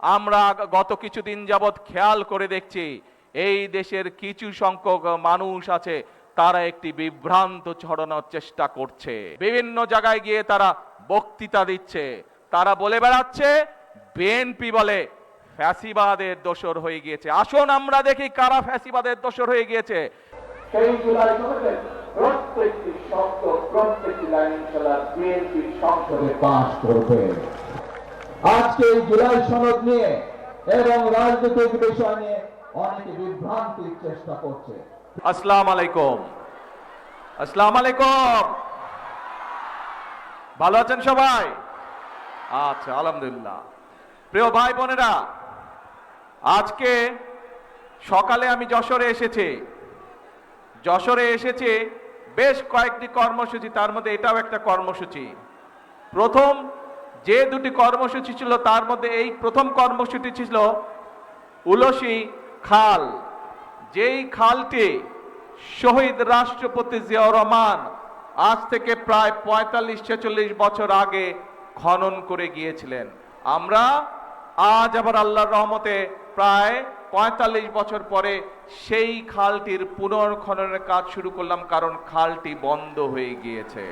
আমরা গত কিছুদিন যাবৎ খেয়াল করে দেখছি এই দেশের কিছু সংখ্যক মানুষ আছে, তারা একটি বিভ্রান্ত ছড়ানোর চেষ্টা করছে। বিভিন্ন জায়গায় গিয়ে তারা বক্তৃতা দিচ্ছে, তারা বলে বেড়াচ্ছে বিএনপি বলে ফ্যাসিবাদের দোসর হয়ে গিয়েছে। আসুন আমরা দেখি কারা ফ্যাসিবাদের দোসর হয়ে গিয়েছে। সেই জুলাই সনদের প্রত্যেকটি শব্দ, প্রত্যেকটি লাইন ইনশাআল্লাহ বিএনপির সংসদে পাস করবে। আজকে এই জুলাই সনদ নিয়ে এবং রাজনৈতিক বিষয় নিয়ে অনেকে বিভ্রান্তির চেষ্টা করছে। আসসালামু আলাইকুম। আসসালামু আলাইকুম। ভালো আছেন সবাই? আচ্ছা, আলহামদুলিল্লাহ। প্রিয় ভাই বোনেরা, আজকে সকালে আমি যশোরে এসেছি। বেশ কয়েকটি কর্মসূচি, তার মধ্যে এটাও একটা কর্মসূচি। প্রথম যে দুটি কর্মসূচি ছিল তার মধ্যে এই প্রথম কর্মসূচি ছিল উলসি খাল, যেই খালটি শহীদ রাষ্ট্রপতি জিয়াউর রহমান আজ থেকে প্রায় ৪৫-৪৬ বছর আগে খনন করে গিয়েছিলেন। আমরা আজ আবার আল্লাহর রহমতে প্রায় ৪৫ বছর পরে সেই খালটির পুনর্খননের কাজ শুরু করলাম, কারণ খালটি বন্ধ হয়ে গিয়েছে।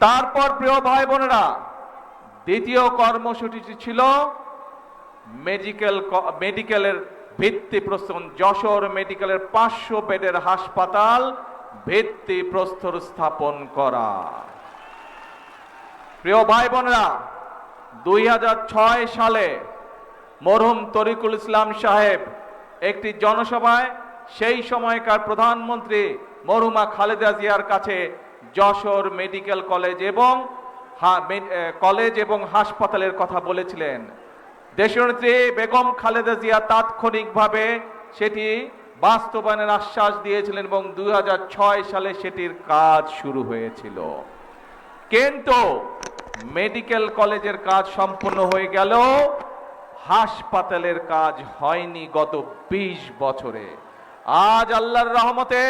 তারপর প্রিয় ভাই বোনেরা, দ্বিতীয় কর্মসূচিটি ছিল মেডিকেলের ভিত্তিপ্রস্তর, যশোর মেডিকেলের ৫০০ বেডের হাসপাতাল ভিত্তিপ্রস্তর স্থাপন করা। প্রিয় ভাই বোনেরা, ২০০৬ সালে মরহুম তরিকুল ইসলাম সাহেব একটি জনসভায় সেই সময়কার প্রধানমন্ত্রী মরহুমা খালেদা জিয়ার কাছে যশোর মেডিকেল কলেজ এবং হাসপাতালের কথা বলেছিলেন। দেশনেত্রী বেগম খালেদা জিয়া তাৎক্ষণিকভাবে সেটি বাস্তবায়নের আশ্বাস দিয়েছিলেন এবং ২০০৬ সালে সেটির কাজ শুরু হয়েছিল। কিন্তু মেডিকেল কলেজের কাজ সম্পূর্ণ হয়ে গেল, হাসপাতালের কাজ হয়নি গত ২০ বছরে। আজ আল্লাহর রহমতে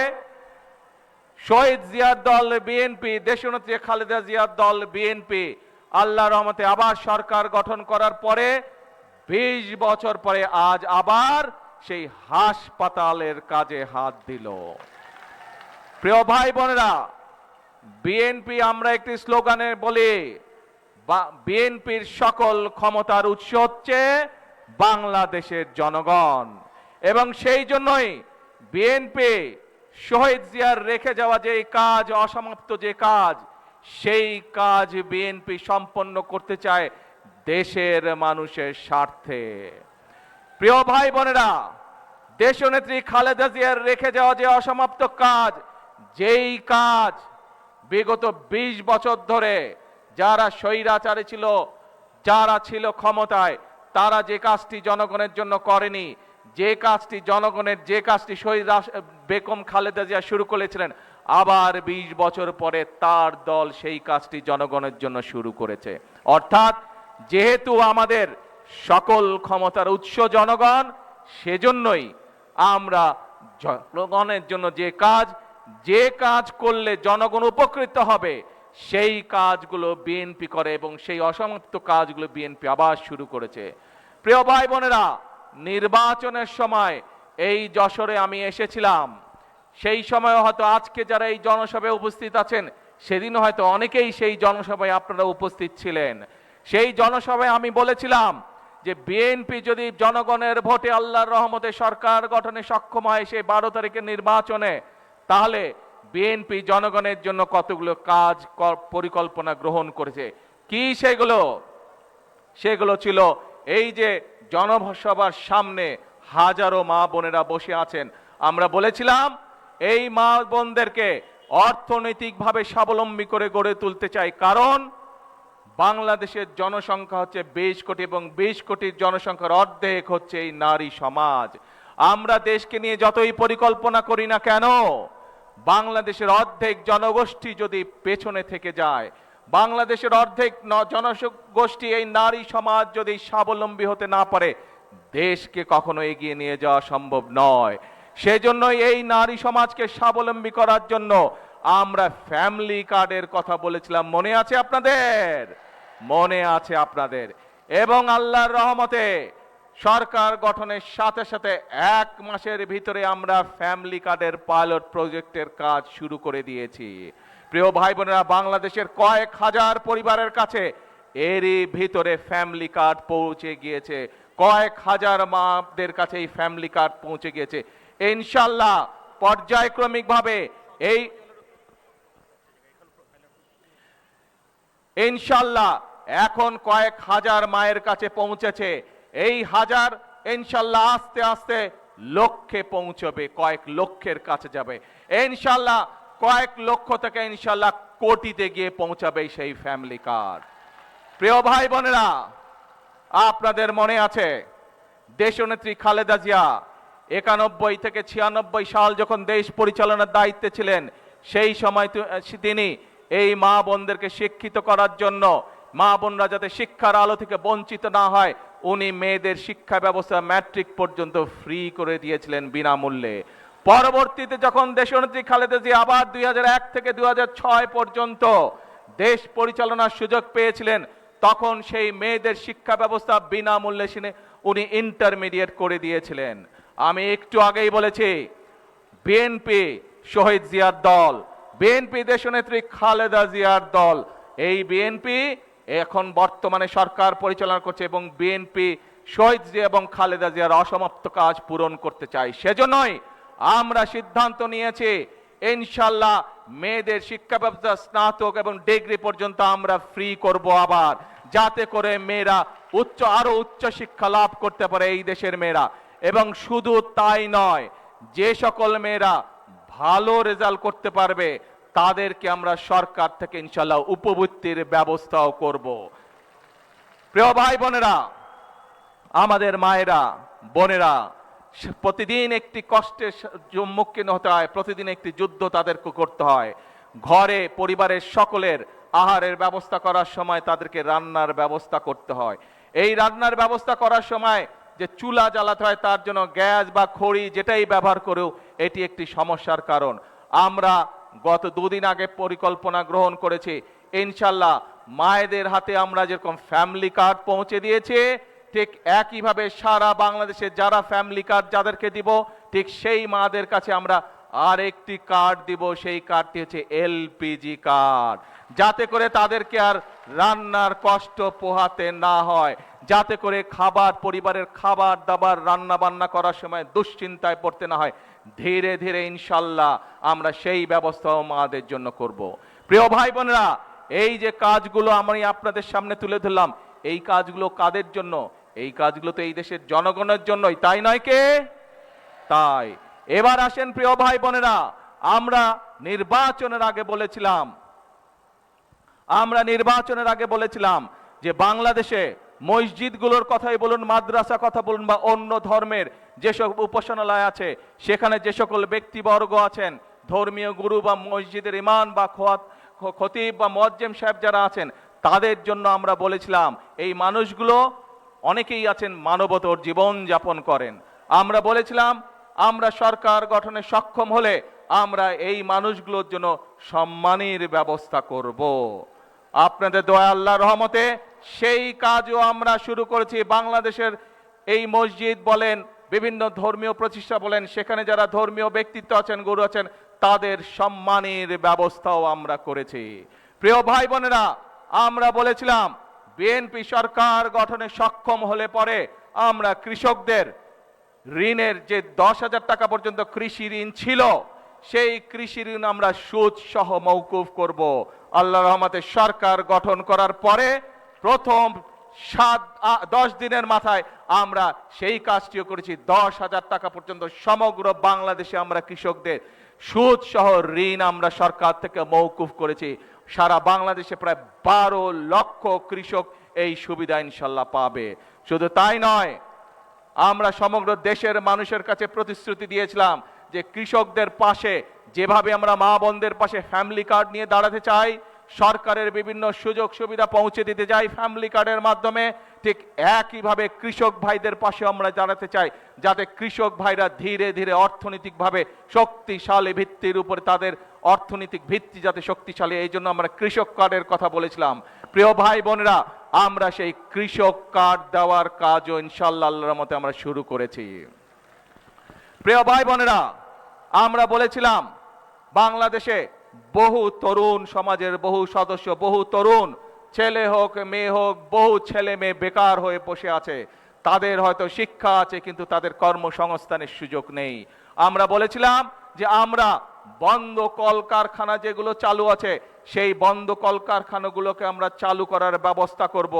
শহীদ জিয়ার দল বিএনপি, দেশনেত্রী খালেদা জিয়ার দল বিএনপি আল্লাহর রহমতে আবার সরকার গঠন করার পরে ২০ বছর পরে আজ আবার সেই হাসপাতালের কাজে হাত দিল। প্রিয় ভাই বোনেরা, বিএনপি আমরা একটি স্লোগানে বলি, বিএনপির সকল ক্ষমতার উৎস হচ্ছে বাংলাদেশের জনগণ, এবং সেই জন্যই বিএনপি শহীদ জিয়ার রেখে যাওয়া যে কাজ, অসমাপ্ত যে কাজ, সেই কাজ বিএনপি সম্পন্ন করতে চায় দেশের মানুষের স্বার্থে। প্রিয় ভাই বোনেরা, দেশনেত্রী খালেদা জিয়ার রেখে যাওয়া যে অসমাপ্ত কাজ, যেই কাজ বিগত ২০ বছর ধরে যারা স্বৈরাচারী ছিল, যারা ছিল ক্ষমতায়, তারা যে কাজটি জনগণের জন্য করেনি, যে কাজটি শহীদ বেগম খালেদা জিয়া শুরু করেছিলেন, আবার ২০ বছর পরে তার দল সেই কাজটি জনগণের জন্য শুরু করেছে। অর্থাৎ যেহেতু আমাদের সকল ক্ষমতার উৎস জনগণ, সেজন্যই আমরা জনগণের জন্য যে কাজ করলে জনগণ উপকৃত হবে সেই কাজগুলো বিএনপি করে, এবং সেই অসমাপ্ত কাজগুলো বিএনপি আবার শুরু করেছে। প্রিয় ভাই বোনেরা, নির্বাচনের সময় এই যশোরে আমি এসেছিলাম। সেই সময় হয়তো আজকে যারা এই জনসভায় উপস্থিত আছেন, সেদিন হয়তো অনেকেই সেই জনসভায় আপনারা উপস্থিত ছিলেন। সেই জনসভায় আমি বলেছিলাম যে বিএনপি যদি জনগণের ভোটে আল্লাহর রহমতে সরকার গঠনে সক্ষম হয় সেই ১২ তারিখের নির্বাচনে, তাহলে বিএনপি জনগণের জন্য কতগুলো কাজ পরিকল্পনা গ্রহণ করেছে। কি সেগুলো ছিল এই যে জনসভার সামনে হাজারো মা বোনেরা বসে আছেন, আমরা বলেছিলাম এই মা বোনদেরকে অর্থনৈতিকভাবে স্বাবলম্বী করে গড়ে তুলতে চাই, কারণ বাংলাদেশের জনসংখ্যা হচ্ছে ২০ কোটি এবং ২০ কোটির জনসংখ্যার অর্ধেক হচ্ছে এই নারী সমাজ। আমরা দেশকে নিয়ে যতই পরিকল্পনা করি না কেন, বাংলাদেশের অর্ধেক জনগোষ্ঠী যদি পেছনে থেকে যায়, বাংলাদেশের অর্ধেক জনগোষ্ঠী এই নারী সমাজ যদি স্বাবলম্বী হতে না পারে, দেশকে কখনো এগিয়ে নিয়ে যাওয়া সম্ভব নয়। সেজন্যই এই নারী সমাজকে স্বাবলম্বী করার জন্য আমরা ফ্যামিলি কার্ডের কথা বলেছিলাম, মনে আছে আপনাদের? এবং আল্লাহর রহমতে সরকার গঠনের সাথে সাথে 1 মাসের ভিতরে আমরা ফ্যামিলি কার্ডের পাইলট প্রজেক্টের কাজ শুরু করে দিয়েছি। প্রিয় ভাই বোনেরা, বাংলাদেশের কয়েক হাজার পরিবারের কাছে এরই ভিতরে ফ্যামিলি কার্ড পৌঁছে গিয়েছে, কয়েক হাজার মাদের কাছে এই ফ্যামিলি কার্ড পৌঁছে গিয়েছে। ইনশাআল্লাহ পর্যায়ক্রমিকভাবে এই ইনশাআল্লাহ এখন কয়েক হাজার মায়ের কাছে পৌঁছেছে, এই হাজার ইনশাআল্লাহ আস্তে আস্তে লক্ষে পৌঁছবে, কয়েক লক্ষের কাছে যাবে ইনশাআল্লাহ, কয়েক লক্ষ থেকে ইনশাআল্লাহ কোটিতে গিয়ে পৌঁছাবে সেই ফ্যামিলি কার্ড। প্রিয় ভাই বোনেরা, আপনাদের মনে আছে দেশনেত্রী খালেদা জিয়া 91 থেকে 96 সাল যখন দেশ পরিচালনার দায়িত্বে ছিলেন, সেই সময় তিনি এই মা বোনদেরকে শিক্ষিত করার জন্য, মা বোনরা যাতে শিক্ষার আলো থেকে বঞ্চিত না হয়, উনি মেয়েদের শিক্ষা ব্যবস্থা ম্যাট্রিক পর্যন্ত ফ্রি করে দিয়েছিলেন বিনামূল্যে। পরবর্তীতে যখন দেশনেত্রী খালেদা জিয়া আবার 2001 থেকে 2006 পর্যন্ত দেশ পরিচালনার সুযোগ পেয়েছিলেন, তখন সেই মেয়েদের শিক্ষা ব্যবস্থা বিনামূল্যে উনি ইন্টারমিডিয়েট করে দিয়েছিলেন। আমি একটু আগেই বলেছি, বিএনপি শহীদ জিয়ার দল, বিএনপি দেশনেত্রী খালেদা জিয়ার দল, এই বিএনপি এখন বর্তমানে সরকার পরিচালনা করছে এবং বিএনপি শহীদ জিয়া এবং খালেদা জিয়ার অসমাপ্ত কাজ পূরণ করতে চায়। সেজন্যই আমরা সিদ্ধান্ত নিয়েছি ইনশাআল্লাহ মেয়েদের শিক্ষা ব্যবস্থা স্নাতক এবং ডিগ্রি পর্যন্ত আমরা ফ্রি করব আবার, যাতে করে মেয়েরা আরো উচ্চ শিক্ষা লাভ করতে পারে এই দেশের মেয়েরা। এবং শুধু তাই নয়, যে সকল মেয়েরা ভালো রেজাল্ট করতে পারবে তাদেরকে আমরা সরকার থেকে ইনশাআল্লাহ উপবৃত্তির ব্যবস্থাও করব। প্রিয় ভাই বোনেরা, আমাদের মায়েরা বোনেরা প্রতিদিন একটি কষ্টের সম্মুখীন হতে হয়, প্রতিদিন একটি যুদ্ধ তাদেরকে করতে হয়। ঘরে পরিবারের সকলের আহারের ব্যবস্থা করার সময় তাদেরকে রান্নার ব্যবস্থা করতে হয়। এই রান্নার ব্যবস্থা করার সময় যে চুলা জ্বালাতে হয়, তার জন্য গ্যাস বা খড়ি যেটাই ব্যবহার করেও এটি একটি সমস্যার কারণ। আমরা গত 2 দিন আগে পরিকল্পনা গ্রহণ করেছি, ইনশাআল্লাহ মায়েদের হাতে আমরা যেরকম ফ্যামিলি কার্ড পৌঁছে দিয়েছি, ঠিক একইভাবে সারা বাংলাদেশে যারা ফ্যামিলি কার্ড যাদেরকে দিব, ঠিক সেই মাদের কাছে আমরা আরেকটি কার্ড দিব। সেই কার্ডটি হচ্ছে এলপিজি কার্ড, যাতে করে তাদেরকে আর রান্নার কষ্ট পোহাতে না হয়, যাতে করে পরিবারের খাবার দাবার রান্না বান্না করার সময় দুশ্চিন্তায় পড়তে না হয়। ধীরে ধীরে ইনশাআল্লাহ আমরা সেই ব্যবস্থাও মাদের জন্য করব। প্রিয় ভাই বোনেরা, এই যে কাজগুলো আমি আপনাদের সামনে তুলে ধরলাম, এই কাজগুলো কাদের জন্য? এই কাজগুলো তো এই দেশের জনগণের জন্যই, তাই নয় কে? তাই এবার আসেন প্রিয় ভাই বোনেরা, আমরা নির্বাচনের আগে বলেছিলাম যে বাংলাদেশে মসজিদগুলোর কথাই বলুন, মাদ্রাসা কথা বলুন বা অন্য ধর্মের যেসব উপাসনালয় আছে, সেখানে যে সকল ব্যক্তিবর্গ আছেন, ধর্মীয় গুরু বা মসজিদের ইমাম বা খতিব বা মুয়াজ্জিম সাহেব যারা আছেন, তাদের জন্য আমরা বলেছিলাম এই মানুষগুলো অনেকেই আছেন মানবতর জীবন যাপন করেন। আমরা বলেছিলাম আমরা সরকার গঠনে সক্ষম হলে আমরা এই মানুষগুলোর জন্য সম্মানের ব্যবস্থা করব। আপনাদের দয়া আল্লাহর রহমতে সেই কাজও আমরা শুরু করেছি। বাংলাদেশের এই মসজিদ বলেন, বিভিন্ন ধর্মীয় প্রতিষ্ঠা বলেন, সেখানে যারা ধর্মীয় ব্যক্তিত্ব আছেন, গুরু আছেন, তাদের সম্মানের ব্যবস্থাও আমরা করেছি। প্রিয় ভাই বোনেরা, আমরা বলেছিলাম বিএনপি সরকার গঠনে সক্ষম হলে পরে আমরা কৃষকদের ঋণের যে 10,000 টাকা পর্যন্ত কৃষি ঋণ ছিল, সেই কৃষি ঋণ আমরা সুদ সহ মওকুফ করব। আল্লাহর রহমতে সরকার গঠন করার পরে প্রথম 10 দিনের মাথায় আমরা সেই কাজটিও করেছি। 10,000 টাকা পর্যন্ত সমগ্র বাংলাদেশে আমরা কৃষকদের সুদ সহ ঋণ আমরা সরকার থেকে মওকুফ করেছি। সারা বাংলাদেশে প্রায় 12 লক্ষ কৃষক এই সুবিধা ইনশাল্লাহ পাবে। শুধু তাই নয়, আমরা সমগ্র দেশের মানুষের কাছে প্রতিশ্রুতি দিয়েছিলাম যে কৃষকদের পাশে যেভাবে আমরা মা বোনদের পাশে ফ্যামিলি কার্ড নিয়ে দাঁড়াতে চাই, সরকারের বিভিন্ন সুযোগ সুবিধা পৌঁছে দিতে চাই ফ্যামিলি কার্ডের মাধ্যমে, ঠিক একইভাবে কৃষক ভাইদের পাশে আমরা দাঁড়াতে চাই, যাতে কৃষক ভাইরা ধীরে ধীরে অর্থনৈতিকভাবে শক্তিশালী ভিত্তির উপরে তাদের অর্থনৈতিক ভিত্তি যাতে শক্তিশালী, এই জন্য আমরা কৃষক কার্ডের কথা বলেছিলাম। প্রিয় ভাই বোনেরা, আমরা সেই কৃষক কার্ড দেওয়ার কাজও ইনশাআল্লাহ আল্লাহর রহমতে আমরা শুরু করেছি। প্রিয় ভাই বোনেরা, আমরা বলেছিলাম বাংলাদেশে বহু তরুণ সমাজের বহু সদস্য, বহু তরুণ ছেলে হোক মেয়ে হোক, বহু ছেলে মেয়ে বেকার হয়ে বসে আছে। তাদের হয়তো শিক্ষা আছে কিন্তু তাদের কর্মসংস্থানের সুযোগ নেই। আমরা বলেছিলাম যে আমরা বন্ধ কলকারখানা যেগুলো চালু আছে সেই বন্ধ কলকারখানাগুলোকে আমরা চালু করার ব্যবস্থা করব।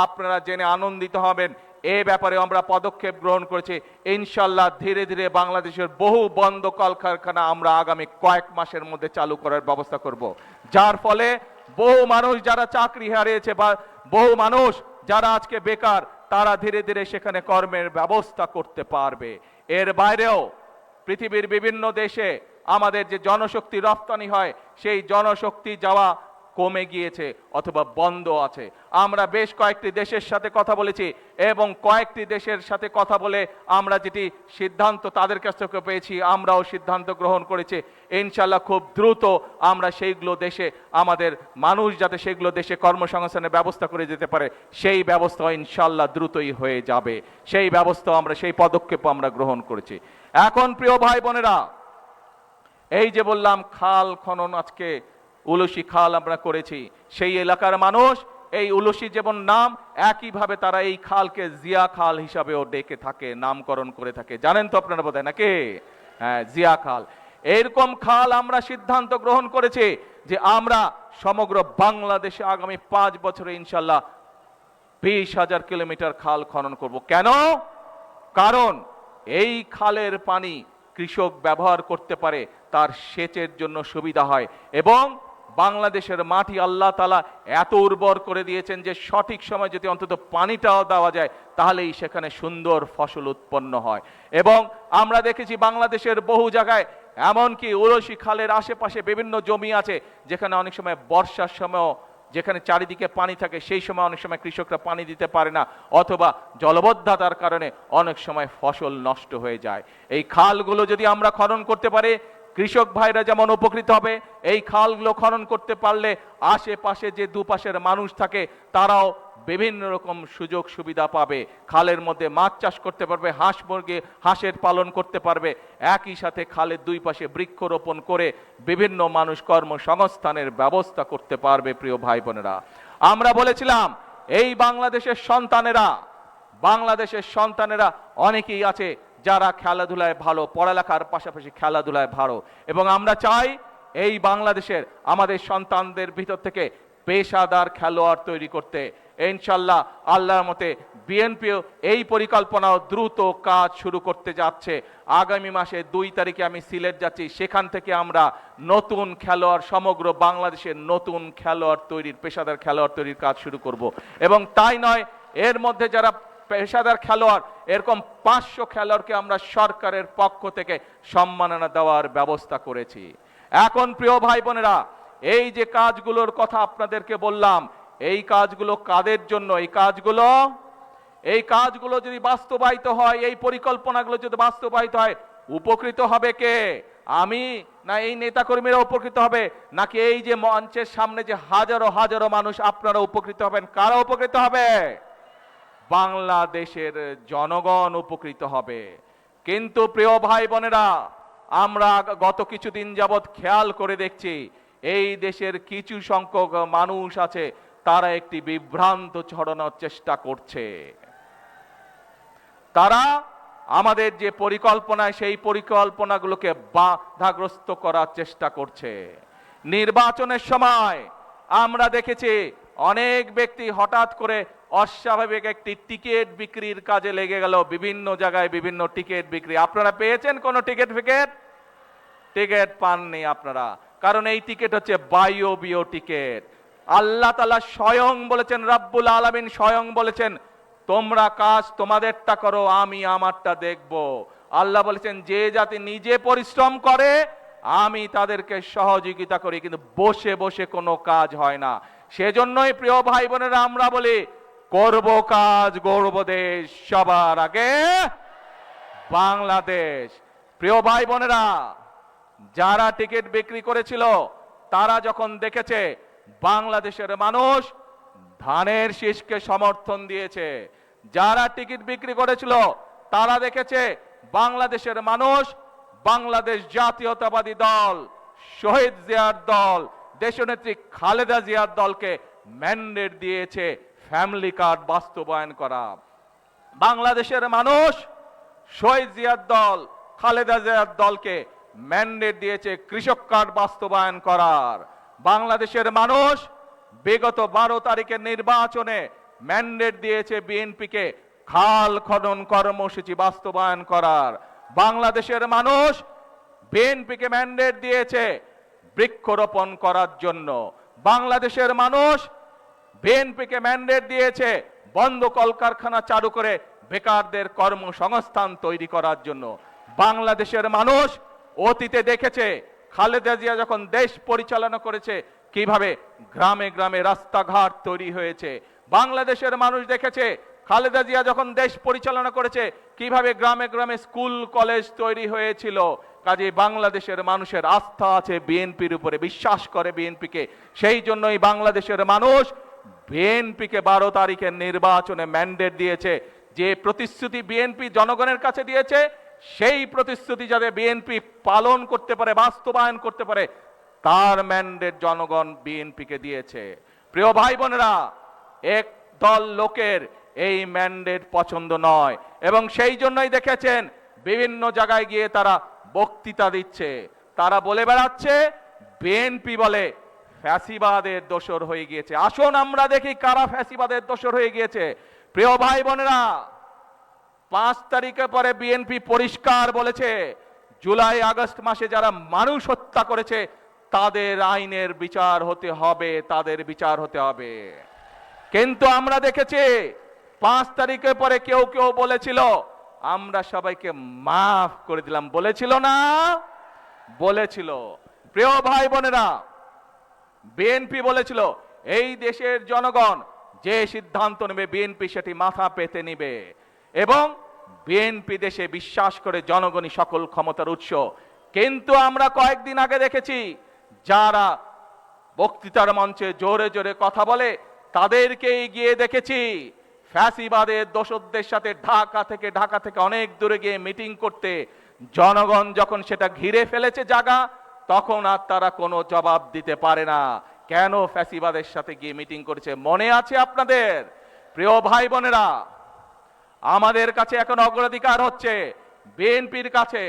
আপনারা জেনে আনন্দিত হবেন, এ ব্যাপারে আমরা পদক্ষেপ গ্রহণ করেছি। ইনশাল্লাহ ধীরে ধীরে বাংলাদেশের বহু বন্ধ কলকারখানা আমরা আগামী কয়েক মাসের মধ্যে চালু করার ব্যবস্থা করব, যার ফলে বহু মানুষ যারা চাকরি হারিয়েছে বা বহু মানুষ যারা আজকে বেকার, তারা ধীরে ধীরে সেখানে কর্মের ব্যবস্থা করতে পারবে। এর বাইরেও পৃথিবীর বিভিন্ন দেশে আমাদের যে জনশক্তি রপ্তানি হয় সেই জনশক্তি যাওয়া কমে গিয়েছে অথবা বন্ধ আছে। আমরা বেশ কয়েকটি দেশের সাথে কথা বলেছি এবং কয়েকটি দেশের সাথে কথা বলে আমরা যেটি সিদ্ধান্ত তাদের কাছ থেকে পেয়েছি, আমরাও সিদ্ধান্ত গ্রহণ করেছি ইনশাল্লাহ খুব দ্রুত আমরা সেইগুলো দেশে আমাদের মানুষ যাতে সেগুলো দেশে কর্মসংস্থানের ব্যবস্থা করে যেতে পারে সেই ব্যবস্থা ইনশাল্লাহ দ্রুতই হয়ে যাবে। সেই ব্যবস্থা আমরা, সেই পদক্ষেপ আমরা গ্রহণ করেছি। এখন প্রিয় ভাই বোনেরা, এই যে বললাম খাল খনন, আজকে উলসি খাল আমরা করেছি, সেই এলাকার মানুষ এই উলসি যেমন নাম, একইভাবে তারা এই খালকে জিয়া খাল হিসাবেও ডেকে থাকে, নামকরণ করে থাকে। জানেন তো আপনারা বোধহয় নাকি? হ্যাঁ, জিয়া খাল। এরকম খাল আমরা সিদ্ধান্ত গ্রহণ করেছি যে আমরা সমগ্র বাংলাদেশে আগামী 5 বছরে ইনশাল্লাহ 20,000 কিলোমিটার খাল খনন করব। কেন? কারণ এই খালের পানি কৃষক ব্যবহার করতে পারে, তার সেচের জন্য সুবিধা হয় এবং বাংলাদেশের মাটি আল্লাহ তাআলা এত উর্বর করে দিয়েছেন যে সঠিক সময় যদি অন্তত পানিটাও দেওয়া যায় তাহলেই সেখানে সুন্দর ফসল উৎপন্ন হয়। এবং আমরা দেখেছি বাংলাদেশের বহু জায়গায় এমনকি উলসি খালের আশেপাশে বিভিন্ন জমি আছে যেখানে অনেক সময় বর্ষার সময়ও যেখানে চারিদিকে পানি থাকে সেই সময় অনেক সময় কৃষকরা পানি দিতে পারে না অথবা জলবদ্ধতার কারণে অনেক সময় ফসল নষ্ট হয়ে যায়। এই খালগুলো যদি আমরা খনন করতে পারি, কৃষক ভাইরা যেমন উপকৃত হবে, এই খালগুলো খনন করতে পারলে আশেপাশে যে দুপাশের মানুষ থাকে তারাও বিভিন্ন রকম সুযোগ সুবিধা পাবে। খালের মধ্যে মাছ চাষ করতে পারবে, হাঁস মুরগি হাঁসের পালন করতে পারবে, একই সাথে খালের দুই পাশে বৃক্ষরোপণ করে বিভিন্ন মানুষ কর্মসংস্থানের ব্যবস্থা করতে পারবে। প্রিয় ভাই বোনেরা, আমরা বলেছিলাম এই বাংলাদেশের সন্তানেরা অনেকেই আছে যারা খেলাধুলায় ভালো, পড়ালেখার পাশাপাশি খেলাধুলায় ভালো, এবং আমরা চাই এই বাংলাদেশের আমাদের সন্তানদের ভিতর থেকে পেশাদার খেলোয়াড় তৈরি করতে। ইনশাল্লাহ আল্লাহর মতে বিএনপিও এই পরিকল্পনাও দ্রুত কাজ শুরু করতে যাচ্ছে। আগামী মাসে 2 তারিখে আমি সিলেট যাচ্ছি, সেখান থেকে আমরা নতুন খেলোয়াড়, সমগ্র বাংলাদেশের নতুন খেলোয়াড় তৈরির, পেশাদার খেলোয়াড় তৈরির কাজ শুরু করব। এবং তাই নয়, এর মধ্যে যারা পেশাদার খেলোয়াড়, এরকম 500 খেলোয়াড়কে আমরা সরকারের পক্ষ থেকে সম্মাননা দেওয়ার ব্যবস্থা করেছি। এখন প্রিয় ভাই বোনেরা, এই যে কাজগুলোর কথা আপনাদেরকে বললাম, এই কাজগুলো কাদের জন্য? এই কাজগুলো যদি বাস্তবায়িত হয়, এই পরিকল্পনাগুলো যদি বাস্তবায়িত হয়, উপকৃত হবে কে? আমি না এই নেতাকর্মীরা উপকৃত হবে, নাকি এই যে মঞ্চের সামনে যে হাজারো হাজারো মানুষ আপনারা উপকৃত হবেন? কারা উপকৃত হবে? বাংলাদেশের জনগণ উপকৃত হবে। কিন্তু প্রিয় ভাই বোনেরা, আমরা গত কিছুদিন যাবৎ খেয়াল করে দেখছি এই দেশের কিছু সংখ্যক মানুষ আছে তারা একটি বিভ্রান্ত ছড়ানোর চেষ্টা করছে। তারা আমাদের যে পরিকল্পনা, সেই পরিকল্পনাগুলোকে বাধাগ্রস্ত করার চেষ্টা করছে। নির্বাচনের সময় আমরা দেখেছি অনেক ব্যক্তি হঠাৎ করে অস্বাভাবিক একটি টিকিট বিক্রির কাজে লেগে গেল। বিভিন্ন জায়গায় বিভিন্ন টিকিট বিক্রি। আপনারা পেয়েছেন কোনো টিকিট পাননি আপনারা, কারণ এই টিকিট হচ্ছে বায়বীয় টিকিট। আল্লাহ তাআলা স্বয়ং বলেছেন, রাব্বুল আলামিন স্বয়ং বলেছেন, তোমরা কাজ তোমাদেরটা করো, আমি আমারটা দেখব। আল্লাহ বলেছেন যে জাতি নিজে পরিশ্রম করে আমি তাদেরকে সহযোগিতা করি, কিন্তু বসে বসে কোনো কাজ হয় না। সেজন্যই প্রিয় ভাই বোনেরা আমরা বলি, করব কাজ, গড়ব দেশ, সবার আগে বাংলাদেশ। প্রিয় ভাই বোনেরা, যারা টিকিট বিক্রি করেছিল তারা যখন দেখেছে বাংলাদেশের মানুষ ধানের শীষকে সমর্থন দিয়েছে। যারা টিকিট বিক্রি করেছিল তারা দেখেছে বাংলাদেশের মানুষ বাংলাদেশ জাতীয়তাবাদী দল, শহীদ জিয়ার দল, দেশনেত্রী খালেদা জিয়ার দলকে ম্যান্ডেট দিয়েছে ফ্যামিলি কার্ড বাস্তবায়ন করা। বাংলাদেশের মানুষ শহীদ জিয়ার দল, খালেদা জিয়ার দলকে ম্যান্ডেট দিয়েছে কৃষক কার্ড বাস্তবায়ন করার। বাংলাদেশের মানুষ বিগত 12 তারিখের নির্বাচনে ম্যান্ডেট দিয়েছে বিএনপিকে খাল খনন কর্মসূচি বাস্তবায়ন করার। বাংলাদেশের মানুষ বিএনপিকে ম্যান্ডেট দিয়েছে বৃক্ষরোপণ করার জন্য। বাংলাদেশের মানুষ বিএনপিকে ম্যান্ডেট দিয়েছে বন্ধ কলকারখানা চালু করে বেকারদের কর্মসংস্থান তৈরি করার জন্য। বাংলাদেশের মানুষ অতীতে দেখেছে খালেদা জিয়া যখন দেশ পরিচালনা করেছে কিভাবে গ্রামে গ্রামে রাস্তাঘাট তৈরি হয়েছে। বাংলাদেশের মানুষ দেখেছে খালেদা জিয়া যখন দেশ পরিচালনা করেছে কিভাবে গ্রামে গ্রামে স্কুল কলেজ তৈরি হয়েছিল। কাজে বাংলাদেশের মানুষের আস্থা আছে বিএনপির উপরে, বিশ্বাস করে বিএনপিকে। সেই জন্যই বাংলাদেশের মানুষ বিএনপিকে 12 তারিখের নির্বাচনে ম্যান্ডেট দিয়েছে। যে প্রতিশ্রুতি বিএনপি জনগণের কাছে দিয়েছে সেই প্রতিশ্রুতি যাতে বিএনপি পালন করতে পারে, বাস্তবায়ন করতে পারে, তার ম্যান্ডেট জনগণ বিএনপিকে দিয়েছে। প্রিয় ভাই বোনেরা, এক দল লোকের এই ম্যান্ডেট পছন্দ নয় এবং সেই জন্যই দেখেছেন বিভিন্ন জায়গায় গিয়ে তারা বক্তৃতা দিচ্ছে। তারা বলে বেড়াচ্ছে বিএনপি বলে ফ্যাসিবাদের দোসর হয়ে গিয়েছে। আসুন আমরা দেখি কারা ফ্যাসিবাদের দোসর হয়ে গিয়েছে। প্রিয় ভাই বোনেরা, 5 তারিখের পরে বিএনপি পরিষ্কার বলেছে জুলাই আগস্ট মাসে যারা মানুষ হত্যা করেছে তাদের আইনের বিচার হতে হবে, তাদের বিচার হতে হবে। কিন্তু আমরা দেখেছি 5 তারিখের পরে কেউ কেউ বলেছিল আমরা সবাইকে মাফ করে দিলাম, বলেছিল না? বলেছিল। প্রিয় ভাই বোনেরা, বিএনপি বলেছিল এই দেশের জনগণ যে সিদ্ধান্ত নেবে বিএনপি সেটি মাথা পেতে নিবে এবং বিএনপি দেশে বিশ্বাস করে জনগণই সকল ক্ষমতার উৎস। কিন্তু আমরা কয়েকদিন আগে দেখেছি যারা বক্তৃতার মঞ্চে জোরে জোরে কথা বলে তাদেরকেই গিয়ে দেখেছি ফ্যাসিবাদের দোসরদের সাথে ঢাকা থেকে অনেক দূরে গিয়ে মিটিং করতে। জনগণ যখন সেটা ঘিরে ফেলেছে জায়গা, তখন আর তারা কোনো জবাব দিতে পারে না। কেন ফ্যাসিবাদের সাথে গিয়ে মিটিং করেছে মনে আছে আপনাদের? প্রিয় ভাই বোনেরা, আমাদের কাছে এখন অগ্রাধিকার হচ্ছে বিএনপির কাছে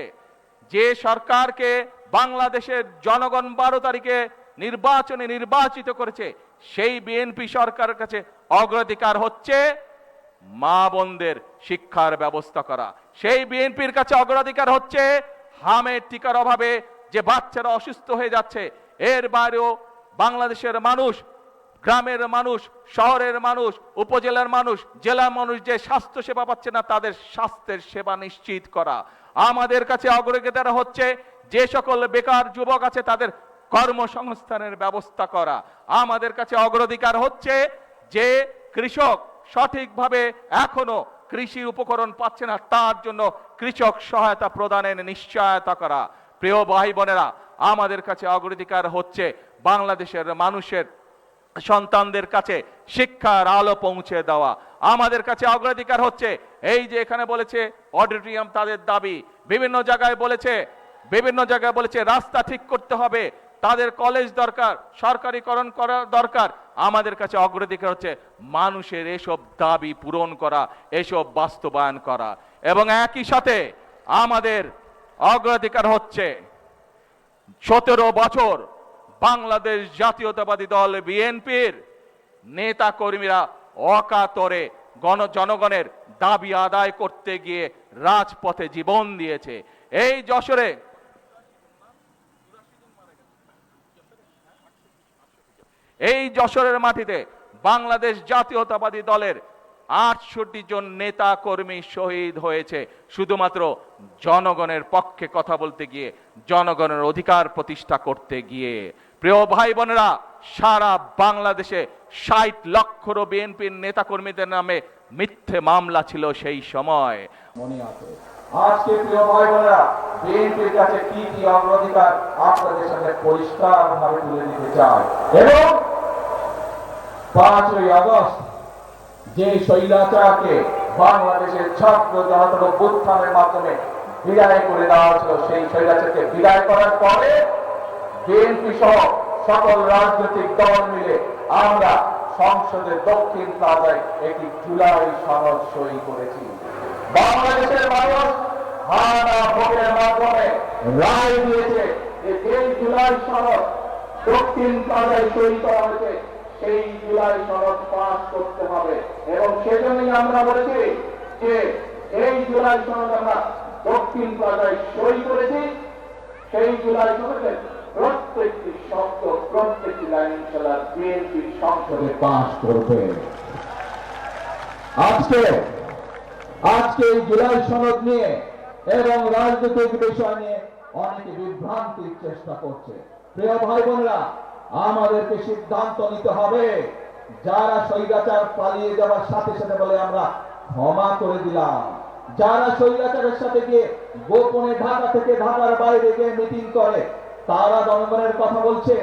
যে সরকারকে বাংলাদেশের জনগণ 12 তারিখে নির্বাচনে নির্বাচিত করেছে, সেই বিএনপি সরকারের কাছে অগ্রাধিকার হচ্ছে মা বোনদের শিক্ষার ব্যবস্থা করা। সেই বিএনপির কাছে অগ্রাধিকার হচ্ছে হামের টিকার অভাবে যে বাচ্চারা অসুস্থ হয়ে যাচ্ছে। এর বাইরেও বাংলাদেশের মানুষ, গ্রামের মানুষ, শহরের মানুষ, উপজেলার মানুষ, জেলার মানুষ যে স্বাস্থ্য সেবা পাচ্ছে না তাদের স্বাস্থ্যের সেবা নিশ্চিত করা। আমাদের কাছে অগ্রাধিকার হচ্ছে যে সকল বেকার যুবক আছে তাদের কর্মসংস্থানের ব্যবস্থা করা। আমাদের কাছে অগ্রাধিকার হচ্ছে যে কৃষক সঠিকভাবে এখনো কৃষি উপকরণ পাচ্ছে না তার জন্য কৃষক সহায়তা প্রদানের নিশ্চয়তা করা। প্রিয় ভাই বোনেরা, আমাদের কাছে অগ্রাধিকার হচ্ছে বাংলাদেশের মানুষের সন্তানদের কাছে শিক্ষার আলো পৌঁছে দেওয়া। আমাদের কাছে অগ্রাধিকার হচ্ছে এই যে এখানে বলেছে অডিটোরিয়াম তাদের দাবি, বিভিন্ন জায়গায় বলেছে রাস্তা ঠিক করতে হবে, তাদের কলেজ দরকার, সরকারিকরণ করা দরকার। আমাদের কাছে অগ্রাধিকার হচ্ছে মানুষের এসব দাবি পূরণ করা, এসব বাস্তবায়ন করা। এবং একই সাথে আমাদের অগ্রাধিকার হচ্ছে 17 বছর বাংলাদেশ জাতীয়তাবাদী দল বিএনপির নেতা কর্মীরা অকাতরে জনগণের দাবি আদায় করতে গিয়ে রাজপথে জীবন দিয়েছে। এই যশোরের মাটিতে বাংলাদেশ জাতীয়তাবাদী দলের 68 জন নেতা কর্মী শহীদ হয়েছে শুধুমাত্র জনগণের পক্ষে কথা বলতে গিয়ে, জনগণের অধিকার প্রতিষ্ঠা করতে গিয়ে। প্রিয় ভাই বোনেরা, সারা বাংলাদেশে 60 লক্ষর বিএনপির নেতা কর্মীদের নামে মিথ্যে মামলা ছিল সেই সময়, মনে আছে। আজকে প্রিয় ভাই বোনেরা, বিএনপির কাছে কি কি অগ্রাধিকার আপনাদের সাথে পরিষ্কারভাবে তুলে দিতে চাই। এবং 5ই আগস্ট যে স্বৈরাচারকে বাংলাদেশের ছাত্র জনতার অভ্যুত্থানের মাধ্যমে বিদায় করে দেওয়া হয়েছিল, সেই স্বৈরাচারকে বিদায় করার পরে বিএনপি সহ সকল রাজনৈতিক দল মিলে আমরা সংসদের দক্ষিণ প্লাজায় একটি জুলাই সনদ সই করেছি। বাংলাদেশের মানুষ হানা ভোটের মাধ্যমে রায় দিয়েছে যে এই জুলাই সনদ দক্ষিণ প্লাজায় সই করা হয়েছে, সেই জুলাই সনদ পাস করতে হবে। এবং সেজন্যই আমরা বলেছি যে এই জুলাই সনদ আমরা দক্ষিণ প্লাজায় সই করেছি। সেই জুলাই সনদের প্রত্যেকটি শব্দ, প্রত্যেকটি লাইন ইনশাআল্লাহ বিএনপির সংসদে পাস করবে। আজকে এই জুলাই সনদ নিয়ে এবং রাজনৈতিক বিষয় নিয়ে অনেকে বিভ্রান্তির চেষ্টা করছে। প্রিয় ভাই বোনেরা, আমাদেরকে সিদ্ধান্ত নিতে হবে। যারা স্বৈরাচার পালিয়ে যাওয়ার সাথে সাথে বলে আমরা ক্ষমা করে দিলাম, যারা স্বৈরাচারের সাথে গিয়ে গোপনে ঢাকা থেকে ঢাকার বাইরে গিয়ে মিটিং করে, তারা জনগণের কথা বলছে,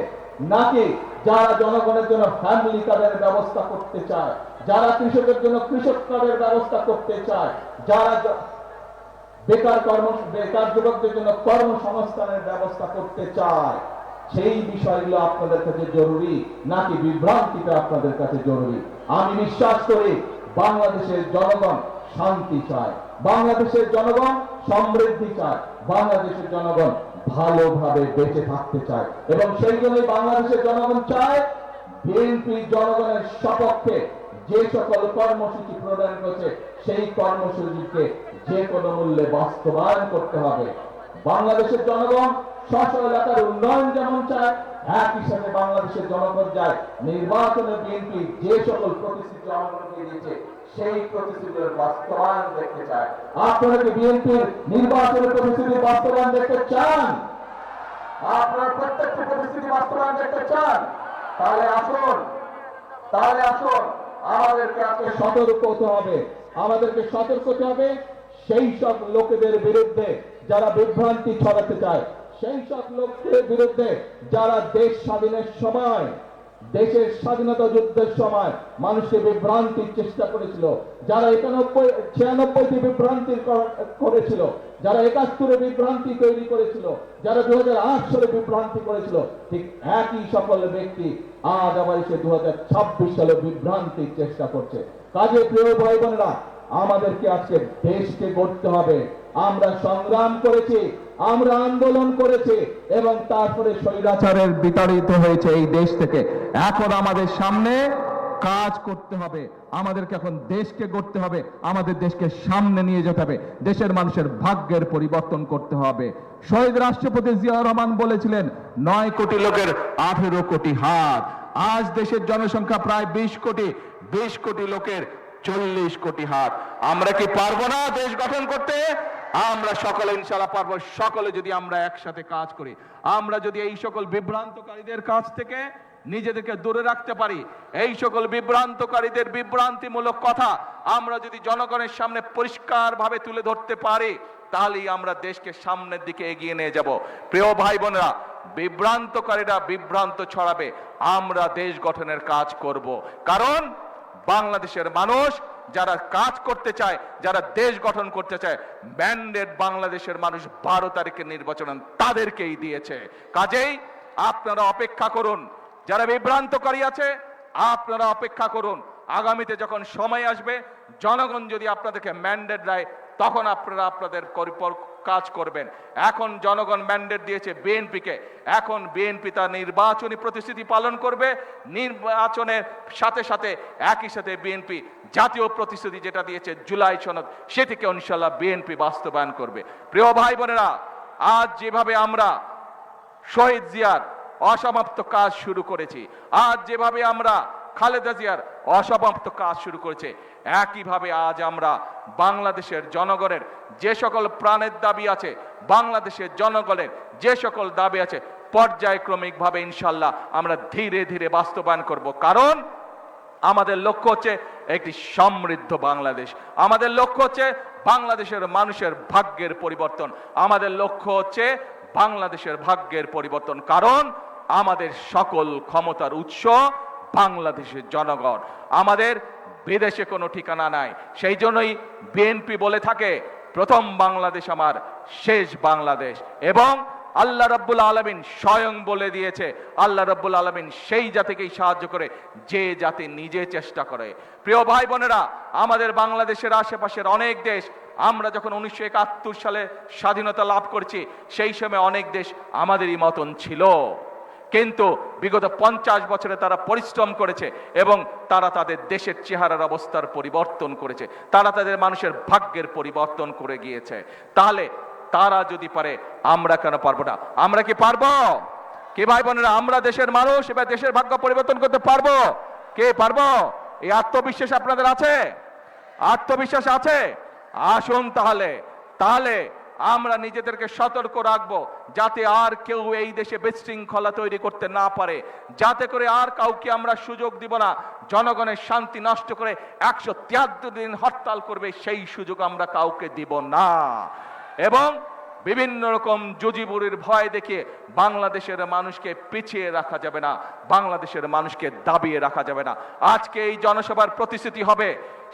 নাকি যারা জনগণের জন্য ফ্যামিলি কার্ডের ব্যবস্থা করতে চায়, যারা কৃষকের জন্য কৃষক কার্ডের ব্যবস্থা করতে চায়, যারা বেকার যুবকদের জন্য কর্মসংস্থানের ব্যবস্থা করতে চায়, সেই বিষয়গুলো আপনাদের কাছে জরুরি নাকি বিভ্রান্তিটা আপনাদের কাছে জরুরি? আমি বিশ্বাস করি বাংলাদেশের জনগণ শান্তি চায়, বাংলাদেশের জনগণ সমৃদ্ধি চায়, বাংলাদেশের জনগণ ভালোভাবে বেঁচে থাকতে চায়। এবং সেই জন্যই বাংলাদেশের জনগণ চায় বিএনপি জনগণের সপক্ষে যে সকল কর্মসূচি প্রদান করেছে সেই কর্মসূচিকে যে কোনো মূল্যে বাস্তবায়ন করতে হবে। বাংলাদেশের জনগণ স্ব এলাকার উন্নয়ন যেমন চায়, একই সাথে বাংলাদেশের জনগণ চায় নির্বাচনে বিএনপি যে সকল প্রতিশ্রুতি জনগণকে দিয়েছে সেই প্রতিশ্রুতির বাস্তবায়ন দেখতে চায়। আপনারা কি বিএনপির নির্বাচনের প্রতিশ্রুতি বাস্তবায়ন দেখতে চান? আপনারা প্রত্যেকটি প্রতিশ্রুতি বাস্তবায়ন দেখতে চান? তাহলে আসুন আমাদেরকে আজকে সতর্ক হতে হবে। আমাদেরকে সতর্ক হতে হবে সেই সব লোকেদের বিরুদ্ধে যারা বিভ্রান্তি ছড়াতে চায়, সেই সব লোকদের বিরুদ্ধে যারা দেশ স্বাধীনের সময়, দেশের স্বাধীনতা যুদ্ধের সময় মানুষকে বিভ্রান্তির চেষ্টা করেছিল, যারা 96টি বিভ্রান্তি করেছিল, যারা 71 বিভ্রান্তি তৈরি করেছিল, যারা 2008 সালে বিভ্রান্তি করেছিল, ঠিক একই সকল ব্যক্তি আজ আবার এসে 2026 সালে বিভ্রান্তির চেষ্টা করছে। কাজে প্রিয় ভাই বোনেরা, আমাদেরকে আজকে দেশকে গড়তে হবে। আমরা সংগ্রাম করেছি, আমরা আন্দোলন করেছি এবং তারপরে স্বৈরাচারের বিতাড়িত হয়েছে এই দেশ থেকে। এখন আমাদের সামনে কাজ করতে হবে, আমাদেরকে এখন দেশকে গড়তে হবে, আমাদের দেশকে সামনে নিয়ে যেতে হবে, দেশের মানুষের ভাগ্যের পরিবর্তন করতে হবে। শহীদ রাষ্ট্রপতি জিয়াউর রহমান বলেছিলেন 9 কোটি লোকের 18 কোটি হাত। আজ দেশের জনসংখ্যা প্রায় 20 কোটি, 20 কোটি লোকের 40 কোটি হাত। আমরা কি পারবো না দেশ গঠন করতে? আমরা সকলে ইনশাআল্লাহ পারবো, সকলে যদি আমরা একসাথে কাজ করি, আমরা যদি এই সকল বিভ্রান্তকারীদের কাছ থেকে নিজেদেরকে দূরে রাখতে পারি, এই সকল বিভ্রান্তকারীদের বিভ্রান্তিমূলক কথা আমরা যদি জনগণের সামনে পরিষ্কারভাবে তুলে ধরতে পারি, তাহলেই আমরা দেশকে সামনের দিকে এগিয়ে নিয়ে যাব। প্রিয় ভাই বোনেরা, বিভ্রান্তকারীরা বিভ্রান্ত ছড়াবে, আমরা দেশ গঠনের কাজ করব। কারণ বাংলাদেশের মানুষ যারা কাজ করতে চায়, যারা দেশ গঠন করতে চায়, ম্যান্ডেট বাংলাদেশের মানুষ 12 তারিখের নির্বাচন তাদেরকেই দিয়েছে। কাজেই আপনারা অপেক্ষা করুন, যারা বিভ্রান্তকারী আছে আপনারা অপেক্ষা করুন। আগামীতে যখন সময় আসবে, জনগণ যদি আপনাদেরকে ম্যান্ডেট দেয়, তখন আপনারা আপনাদের কাজ করবেন। এখন জনগণ ম্যান্ডেট দিয়েছে বিএনপিকে, এখন বিএনপি তার নির্বাচনী প্রতিশ্রুতি পালন করবে। নির্বাচনের সাথে সাথে একই সাথে বিএনপি জাতীয় প্রতিশ্রুতি যেটা দিয়েছে জুলাই সনদ, সেটিকে ইনশাআল্লাহ বিএনপি বাস্তবায়ন করবে। প্রিয় ভাই বোনেরা, আজ যেভাবে আমরা শহীদ জিয়ার অসমাপ্ত কাজ শুরু করেছি, আজ যেভাবে আমরা খালেদা জিয়ার অসমাপ্ত কাজ শুরু করেছে, একইভাবে আজ আমরা বাংলাদেশের জনগণের যে সকল প্রাণের দাবি আছে, বাংলাদেশের জনগণের যে সকল দাবি আছে, পর্যায়ক্রমিকভাবে ইনশাআল্লাহ আমরা ধীরে ধীরে বাস্তবায়ন করব। কারণ আমাদের লক্ষ্য হচ্ছে একটি সমৃদ্ধ বাংলাদেশ, আমাদের লক্ষ্য হচ্ছে বাংলাদেশের মানুষের ভাগ্যের পরিবর্তন, আমাদের লক্ষ্য হচ্ছে বাংলাদেশের ভাগ্যের পরিবর্তন। কারণ আমাদের সকল ক্ষমতার উৎস বাংলাদেশের জনগণ। আমাদের বিদেশে কোনো ঠিকানা নাই। সেই জন্যই বিএনপি বলে থাকে প্রথম বাংলাদেশ আমার, শেষ বাংলাদেশ। এবং আল্লাহ রাব্বুল আলামিন স্বয়ং বলে দিয়েছে, আল্লাহ রাব্বুল আলামিন সেই জাতিকেই সাহায্য করে যে জাতি নিজে চেষ্টা করে। প্রিয় ভাই বোনেরা, আমাদের বাংলাদেশের আশেপাশের অনেক দেশ, আমরা যখন 1971 সালে স্বাধীনতা লাভ করছি, সেই সময় অনেক দেশ আমাদেরই মতন ছিল, কিন্তু বিগত 50 বছরে তারা পরিশ্রম করেছে এবং তারা তাদের দেশের চেহারার অবস্থার পরিবর্তন করেছে, তারা তাদের মানুষের ভাগ্যের পরিবর্তন করে গিয়েছে। তাহলে তারা যদি পারে, আমরা কেন পারবো না? আমরা কি পারবো? কি ভাই বোনেরা, আমরা দেশের মানুষ, এবার দেশের ভাগ্য পরিবর্তন করতে পারবো? কে পারবো? এই আত্মবিশ্বাস আপনাদের আছে? আত্মবিশ্বাস আছে? আসুন তাহলে আমরা নিজেদেরকে সতর্ক রাখবো, যাতে আর কেউ এই দেশে বিশৃঙ্খলা তৈরি করতে না পারে, যাতে করে আর কাউকে আমরা সুযোগ দিব না জনগণের শান্তি নষ্ট করে 173 দিন হরতাল করবে, সেই সুযোগ আমরা কাউকে দিব না। এবং বিভিন্ন রকম জুজিবুরির ভয় দেখিয়ে বাংলাদেশের মানুষকে পিছিয়ে রাখা যাবে না, বাংলাদেশের মানুষকে দাবিয়ে রাখা যাবে না। আজকে এই জনসভার প্রতিশ্রুতি হবে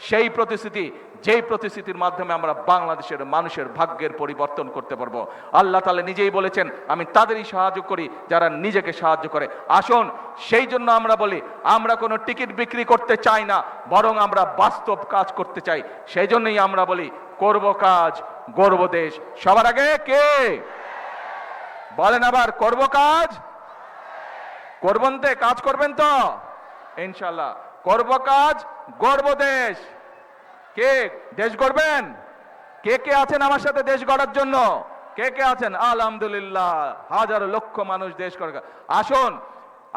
সেই প্রতিশ্রুতি, যেই প্রতিশ্রুতির মাধ্যমে আমরা বাংলাদেশের মানুষের ভাগ্যের পরিবর্তন করতে পারবো। আল্লাহ তাআলা নিজেই বলেছেন, আমি তাদেরই সাহায্য করি যারা নিজেকে সাহায্য করে। আসুন, সেই জন্য আমরা বলি, আমরা কোনো টিকিট বিক্রি করতে চাই না, বরং আমরা বাস্তব কাজ করতে চাই। সেই জন্যই আমরা বলি, করব কাজ, গর্ব দেশ। সবার আগে কে বলেন? আবার করব কাজ, করবেন তো? কাজ করবেন তো ইনশাআল্লাহ? করব কাজ, গর্ব দেশ। কে দেশ গড়বেন? কে কে আছেন আমার সাথে দেশ গড়ার জন্য? কে কে আছেন? আলহামদুলিল্লাহ, হাজার লক্ষ মানুষ দেশ গড়া। আসুন,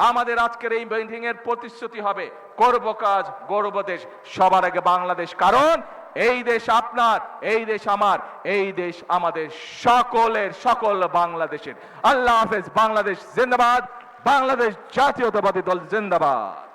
আমাদের আজকের এই মিটিং এর প্রতিশ্রুতি হবে করব কাজ, গর্ব দেশ। সবার আগে বাংলাদেশ, কারণ এই দেশ আপনার, এই দেশ আমার, এই দেশ আমাদের সকলের, সকল বাংলাদেশের। আল্লাহ হাফেজ। বাংলাদেশ জিন্দাবাদ, বাংলাদেশ জাতীয়তাবাদী দল জিন্দাবাদ।